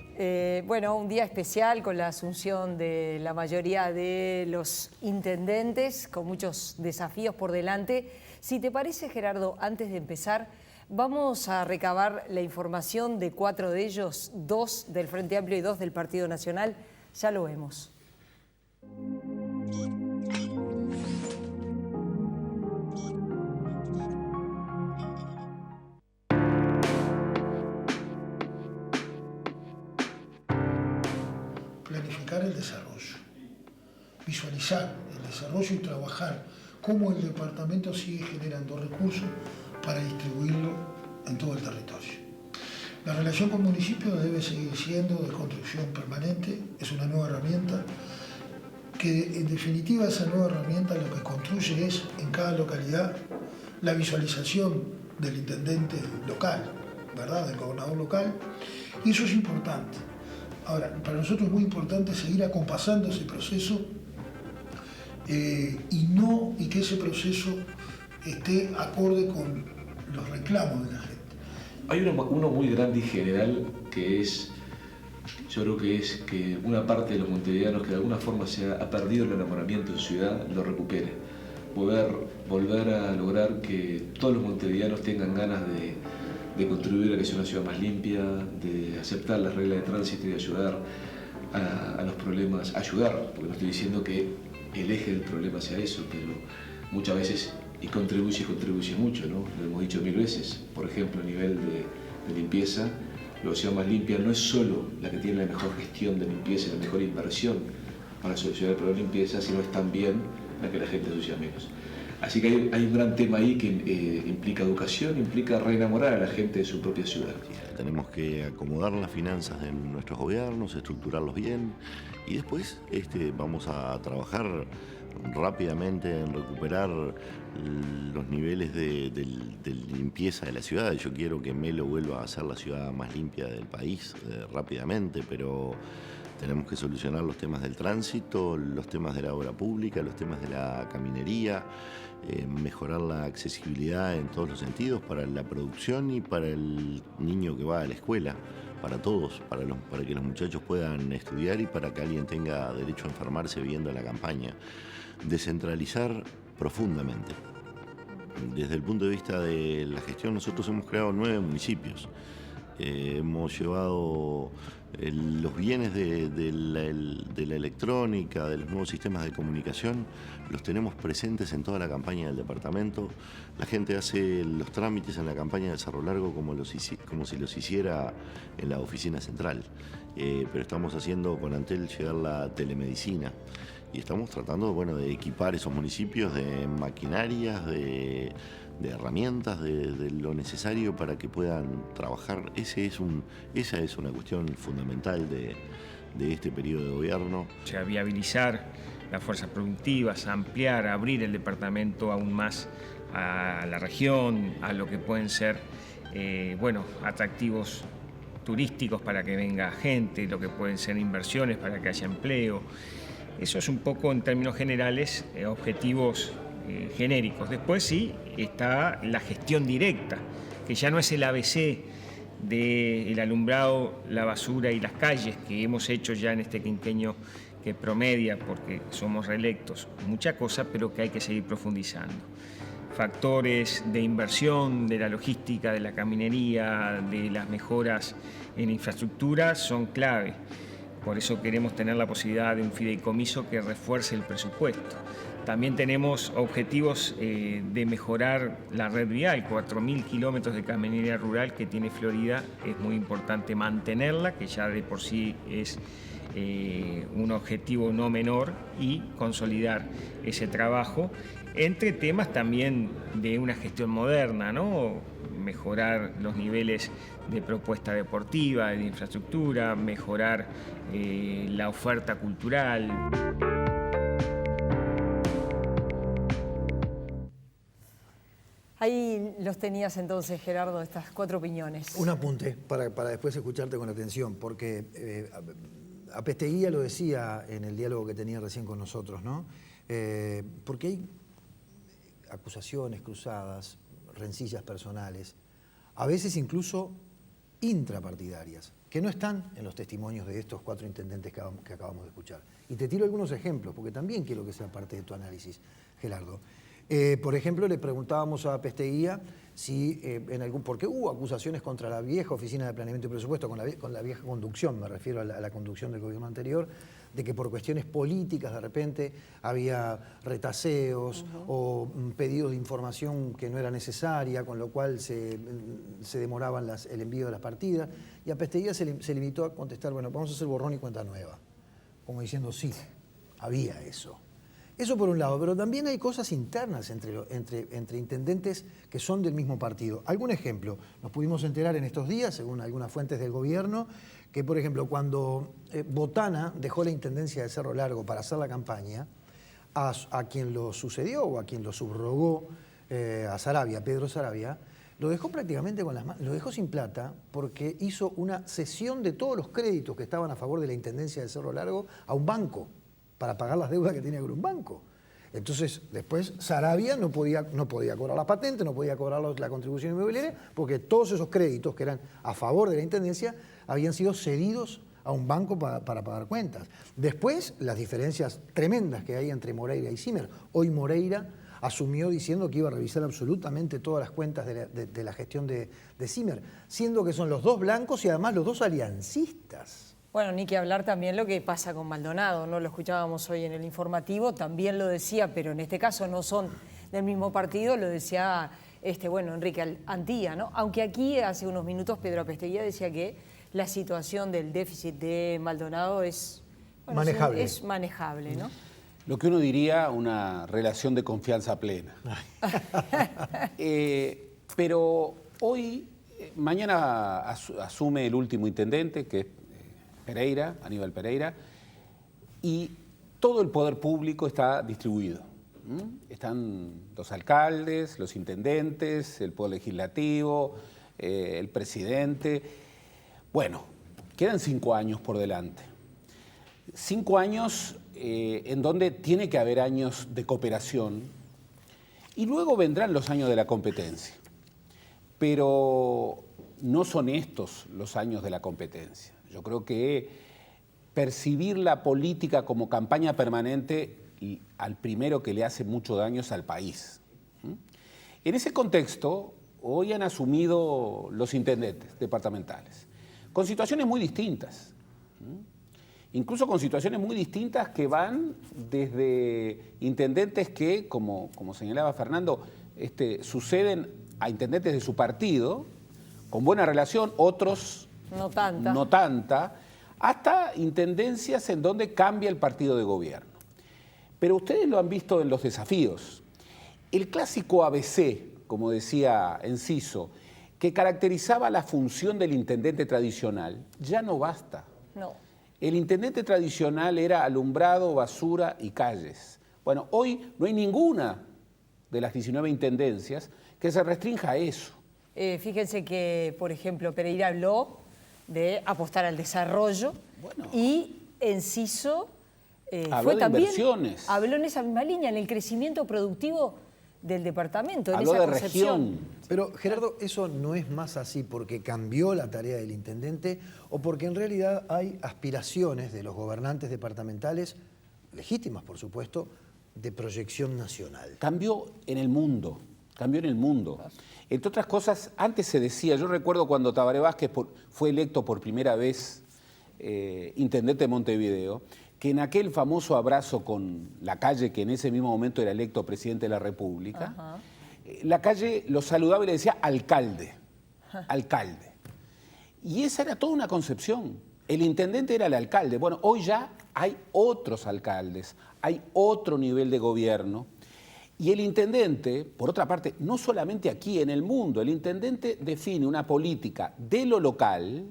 Un día especial con la asunción de la mayoría de los intendentes, con muchos desafíos por delante. Si te parece, Gerardo, antes de empezar, vamos a recabar la información de 4 de ellos, 2 del Frente Amplio y 2 del Partido Nacional. Ya lo vemos. Planificar el desarrollo, visualizar el desarrollo y trabajar cómo el departamento sigue generando recursos para distribuirlo en todo el territorio. La relación con municipios debe seguir siendo de construcción permanente, es una nueva herramienta que en definitiva esa nueva herramienta lo que construye es en cada localidad la visualización del intendente local, ¿verdad? Del gobernador local, y eso es importante. Ahora, para nosotros es muy importante seguir acompasando ese proceso y que ese proceso esté acorde con los reclamos de la gente. Hay uno muy grande y general que es, yo creo que es que una parte de los montevideanos que de alguna forma se ha perdido el enamoramiento en ciudad, lo recupere. Volver a lograr que todos los montevideanos tengan ganas de contribuir a que sea una ciudad más limpia, de aceptar las reglas de tránsito y de ayudar a los problemas, ayudar, porque no estoy diciendo que el eje del problema sea eso, pero muchas veces y contribuye mucho, ¿no? Lo hemos dicho 1000 veces. Por ejemplo, a nivel de limpieza, la ciudad más limpia no es solo la que tiene la mejor gestión de limpieza y la mejor inversión para solucionar el problema de limpieza, sino es también la que la gente ensucia menos. Así que hay un gran tema ahí que implica educación, implica reenamorar a la gente de su propia ciudad. Tenemos que acomodar las finanzas de nuestros gobiernos, estructurarlos bien y después vamos a trabajar rápidamente en recuperar los niveles de limpieza de la ciudad. Yo quiero que Melo vuelva a ser la ciudad más limpia del país rápidamente, pero Tenemos que solucionar los temas del tránsito, los temas de la obra pública, los temas de la caminería, mejorar la accesibilidad en todos los sentidos para la producción y para el niño que va a la escuela, para todos, para que los muchachos puedan estudiar y para que alguien tenga derecho a enfermarse viendo la campaña. Descentralizar profundamente. Desde el punto de vista de la gestión, nosotros hemos creado 9 municipios. Hemos llevado los bienes de la electrónica, de los nuevos sistemas de comunicación, los tenemos presentes en toda la campaña del departamento. La gente hace los trámites en la campaña de Cerro Largo como si los hiciera en la oficina central. Pero estamos haciendo con Antel llegar la telemedicina. Y estamos tratando, bueno, de equipar esos municipios de maquinarias, de herramientas, de lo necesario para que puedan trabajar. Esa es una cuestión fundamental de este periodo de gobierno. O sea, viabilizar las fuerzas productivas, ampliar, abrir el departamento aún más a la región, a lo que pueden ser, atractivos turísticos para que venga gente, lo que pueden ser inversiones para que haya empleo. Eso es un poco, en términos generales, objetivos genéricos. Después sí está la gestión directa, que ya no es el ABC del alumbrado, la basura y las calles que hemos hecho ya en este quinquenio que promedia, porque somos reelectos, mucha cosa, pero que hay que seguir profundizando. Factores de inversión, de la logística, de la caminería, de las mejoras en infraestructura son clave. Por eso queremos tener la posibilidad de un fideicomiso que refuerce el presupuesto. También tenemos objetivos de mejorar la red vial, 4.000 kilómetros de caminería rural que tiene Florida. Es muy importante mantenerla, que ya de por sí es un objetivo no menor, y consolidar ese trabajo, entre temas también de una gestión moderna, ¿no? Mejorar los niveles de propuesta deportiva, de infraestructura, mejorar la oferta cultural. Ahí los tenías entonces, Gerardo, estas 4 opiniones. Un apunte para después escucharte con atención, porque Apesteguía lo decía en el diálogo que tenía recién con nosotros, ¿no? Porque hay acusaciones cruzadas, rencillas personales, a veces incluso intrapartidarias, que no están en los testimonios de estos 4 intendentes que acabamos de escuchar. Y te tiro algunos ejemplos, porque también quiero que sea parte de tu análisis, Gerardo. Por ejemplo, le preguntábamos a Apesteguía si porque hubo acusaciones contra la vieja Oficina de Planeamiento y Presupuesto, con la vieja conducción, me refiero a la conducción del gobierno anterior, de que por cuestiones políticas de repente había retaseos o pedidos de información que no era necesaria, con lo cual se demoraban el envío de las partidas. Y Apesteguía se limitó a contestar, bueno, vamos a hacer borrón y cuenta nueva. Como diciendo, sí, había eso. Eso por un lado, pero también hay cosas internas entre intendentes que son del mismo partido. Algún ejemplo, nos pudimos enterar en estos días, según algunas fuentes del gobierno, que por ejemplo cuando Botana dejó la intendencia de Cerro Largo para hacer la campaña, a quien lo sucedió o a quien lo subrogó, a Saravia, Pedro Saravia, lo dejó prácticamente con las manos, lo dejó sin plata porque hizo una cesión de todos los créditos que estaban a favor de la intendencia de Cerro Largo a un banco, para pagar las deudas que tenía con un banco. Entonces, después Saravia no podía cobrar las patentes, no podía cobrar la contribución inmobiliaria, porque todos esos créditos que eran a favor de la intendencia habían sido cedidos a un banco para pagar cuentas. Después, las diferencias tremendas que hay entre Moreira y Zimmer. Hoy Moreira asumió diciendo que iba a revisar absolutamente todas las cuentas de la gestión de Zimmer, siendo que son los 2 blancos y además los 2 aliancistas. Bueno, ni que hablar también lo que pasa con Maldonado, ¿no? Lo escuchábamos hoy en el informativo, también lo decía, pero en este caso no son del mismo partido, lo decía Enrique Antía, ¿no? Aunque aquí hace unos minutos Pedro Apesteguía decía que la situación del déficit de Maldonado es manejable, ¿no? Lo que uno diría, una relación de confianza plena. Pero hoy, mañana asume el último intendente, que es Pereira, Aníbal Pereira, y todo el poder público está distribuido. Están los alcaldes, los intendentes, el poder legislativo, el presidente. Bueno, quedan 5 años por delante. 5 años en donde tiene que haber años de cooperación y luego vendrán los años de la competencia. Pero no son estos los años de la competencia. Yo creo que percibir la política como campaña permanente al primero que le hace mucho daño es al país. En ese contexto, hoy han asumido los intendentes departamentales, con situaciones muy distintas. Incluso con situaciones muy distintas que van desde intendentes que, como señalaba Fernando, suceden a intendentes de su partido, con buena relación, otros no tanta, hasta intendencias en donde cambia el partido de gobierno. Pero ustedes lo han visto en los desafíos. El clásico ABC, como decía Enciso, que caracterizaba la función del intendente tradicional, ya no basta. No. El intendente tradicional era alumbrado, basura y calles. Bueno, hoy no hay ninguna de las 19 intendencias que se restrinja a eso. Fíjense que, por ejemplo, Pereira habló de apostar al desarrollo y Enciso habló de inversiones. Habló en esa misma línea, en el crecimiento productivo del departamento, habló en esa de concepción. región. Pero, Gerardo, ¿eso no es más así porque cambió la tarea del intendente o porque en realidad hay aspiraciones de los gobernantes departamentales, legítimas por supuesto, de proyección nacional? Cambió en el mundo. Entre otras cosas, antes se decía, yo recuerdo cuando Tabaré Vázquez fue electo por primera vez intendente de Montevideo, que en aquel famoso abrazo con la calle, que en ese mismo momento era electo presidente de la República, la calle lo saludaba y le decía alcalde, alcalde. Y esa era toda una concepción. El intendente era el alcalde. Bueno, hoy ya hay otros alcaldes, hay otro nivel de gobierno. Y el intendente, por otra parte, no solamente aquí, en el mundo, el intendente define una política de lo local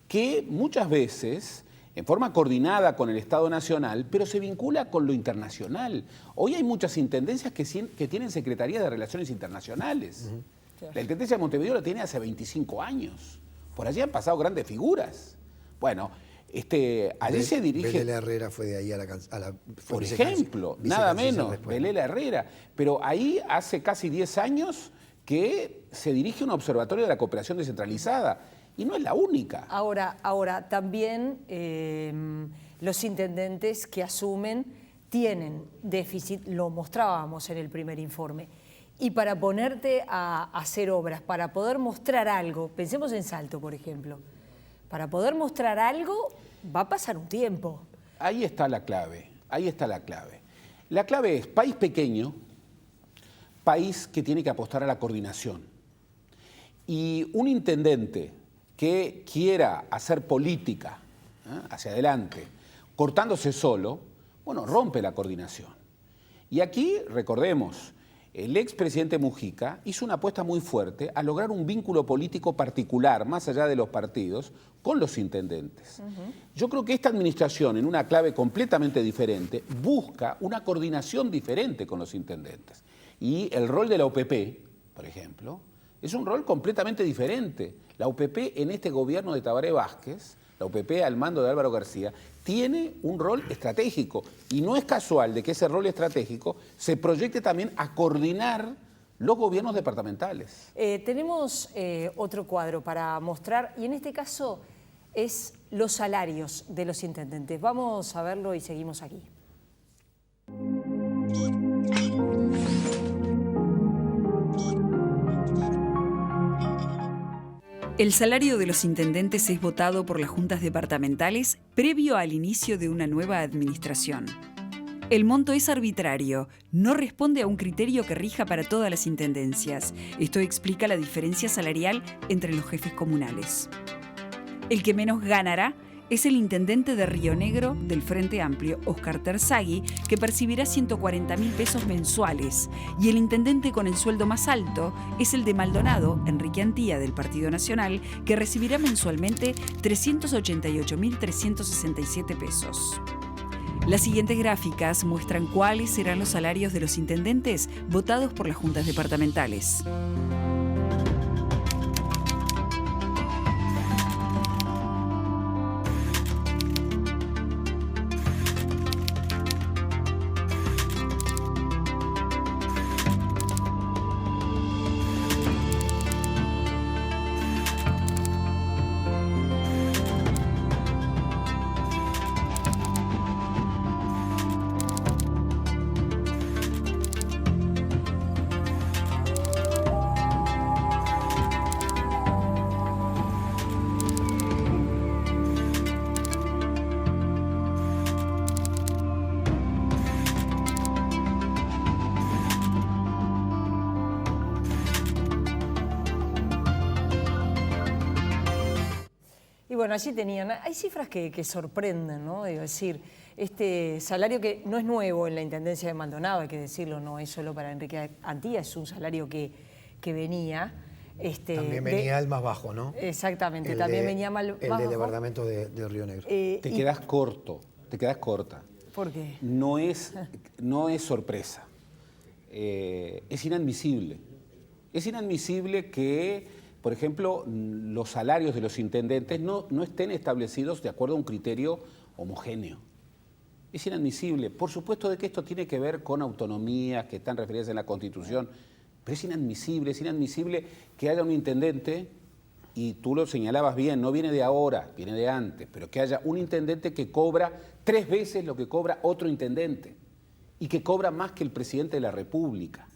que muchas veces, en forma coordinada con el Estado Nacional, pero se vincula con lo internacional. Hoy hay muchas intendencias que tienen Secretaría de Relaciones Internacionales. La Intendencia de Montevideo la tiene hace 25 años. Por allí han pasado grandes figuras. Bueno, allí se dirige... Belela Herrera fue de ahí a la... por ejemplo, nada menos, Belela Herrera. Pero ahí hace casi 10 años que se dirige un observatorio de la cooperación descentralizada. Y no es la única. Ahora también los intendentes que asumen tienen déficit, lo mostrábamos en el primer informe. Y para ponerte a hacer obras, para poder mostrar algo, pensemos en Salto, por ejemplo, para poder mostrar algo va a pasar un tiempo. Ahí está la clave, La clave es país pequeño, país que tiene que apostar a la coordinación. Y un intendente que quiera hacer política hacia adelante, cortándose solo, bueno, rompe la coordinación. Y aquí, recordemos, el expresidente Mujica hizo una apuesta muy fuerte a lograr un vínculo político particular, más allá de los partidos, con los intendentes. Yo creo que esta administración, en una clave completamente diferente, busca una coordinación diferente con los intendentes. Y el rol de la OPP, por ejemplo, es un rol completamente diferente. La OPP en este gobierno de Tabaré Vázquez, la OPP al mando de Álvaro García, tiene un rol estratégico. Y no es casual de que ese rol estratégico se proyecte también a coordinar los gobiernos departamentales. Tenemos otro cuadro para mostrar, y en este caso es los salarios de los intendentes. Vamos a verlo y seguimos aquí. El salario de los intendentes es votado por las juntas departamentales previo al inicio de una nueva administración. El monto es arbitrario, no responde a un criterio que rija para todas las intendencias. Esto explica la diferencia salarial entre los jefes comunales. El que menos ganará es el intendente de Río Negro del Frente Amplio, Oscar Terzagui, que percibirá 140.000 pesos mensuales. Y el intendente con el sueldo más alto es el de Maldonado, Enrique Antía, del Partido Nacional, que recibirá mensualmente 388.367 pesos. Las siguientes gráficas muestran cuáles serán los salarios de los intendentes votados por las juntas departamentales. bueno, allí tenían, hay cifras que sorprenden, ¿no? Es decir, este salario que no es nuevo en la Intendencia de Maldonado, hay que decirlo, no es solo para Enrique Antía, es un salario que venía. También venía el más bajo, ¿no? Exactamente, también venía más bajo. El del departamento de Río Negro. Te quedás corto, te quedás corta. ¿Por qué? No es sorpresa. Es inadmisible. Es inadmisible que, por ejemplo, los salarios de los intendentes no estén establecidos de acuerdo a un criterio homogéneo. Es inadmisible. Por supuesto de que esto tiene que ver con autonomías que están referidas en la Constitución, pero es inadmisible que haya un intendente, y tú lo señalabas bien, no viene de ahora, viene de antes, pero que haya un intendente que cobra 3 veces lo que cobra otro intendente y que cobra más que el presidente de la República.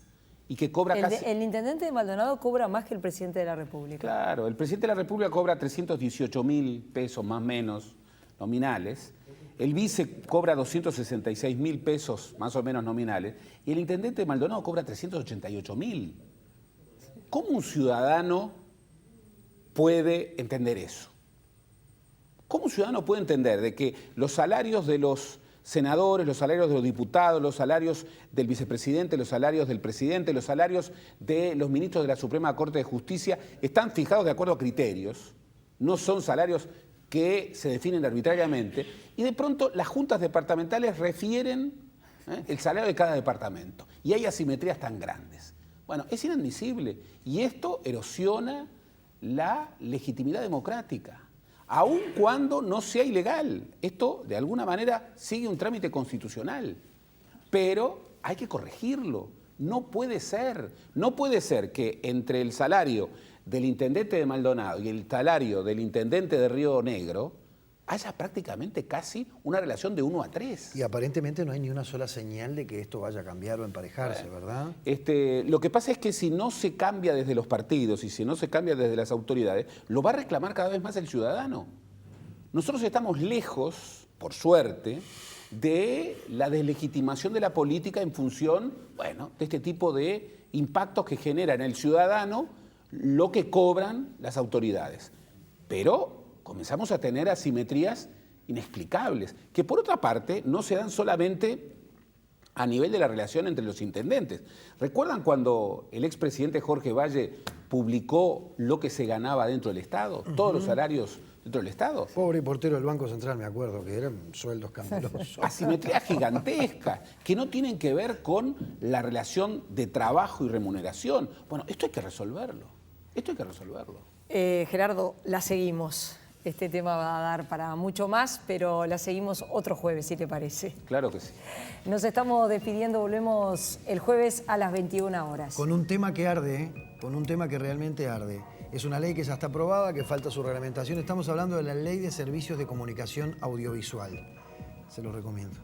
Y que cobra el intendente de Maldonado cobra más que el presidente de la República. Claro, el presidente de la República cobra 318.000 pesos más o menos nominales, el vice cobra 266.000 pesos más o menos nominales y el intendente de Maldonado cobra 388.000. ¿Cómo un ciudadano puede entender eso? ¿Cómo un ciudadano puede entender de que los salarios de los senadores, los salarios de los diputados, los salarios del vicepresidente, los salarios del presidente, los salarios de los ministros de la Suprema Corte de Justicia están fijados de acuerdo a criterios, no son salarios que se definen arbitrariamente, y de pronto las juntas departamentales refieren el salario de cada departamento, y hay asimetrías tan grandes? Bueno, es inadmisible, y esto erosiona la legitimidad democrática, aun cuando no sea ilegal. Esto, de alguna manera, sigue un trámite constitucional, pero hay que corregirlo. No puede ser que entre el salario del intendente de Maldonado y el salario del intendente de Río Negro haya prácticamente casi una relación de 1:3. Y aparentemente no hay ni una sola señal de que esto vaya a cambiar o emparejarse, ¿verdad? Lo que pasa es que si no se cambia desde los partidos y si no se cambia desde las autoridades, lo va a reclamar cada vez más el ciudadano. Nosotros estamos lejos, por suerte, de la deslegitimación de la política en función, bueno, de este tipo de impactos que genera en el ciudadano lo que cobran las autoridades. Pero comenzamos a tener asimetrías inexplicables, que por otra parte no se dan solamente a nivel de la relación entre los intendentes. ¿Recuerdan cuando el expresidente Jorge Valle publicó lo que se ganaba dentro del Estado? Todos los salarios dentro del Estado. Pobre portero del Banco Central, me acuerdo, que eran sueldos escandalosos. Asimetrías gigantescas, que no tienen que ver con la relación de trabajo y remuneración. Bueno, esto hay que resolverlo. Gerardo, la seguimos. Este tema va a dar para mucho más, pero la seguimos otro jueves, si te parece. Claro que sí. Nos estamos despidiendo, volvemos el jueves a las 21 horas. Con un tema que arde, con un tema que realmente arde. Es una ley que ya está aprobada, que falta su reglamentación. Estamos hablando de la Ley de Servicios de Comunicación Audiovisual. Se lo recomiendo.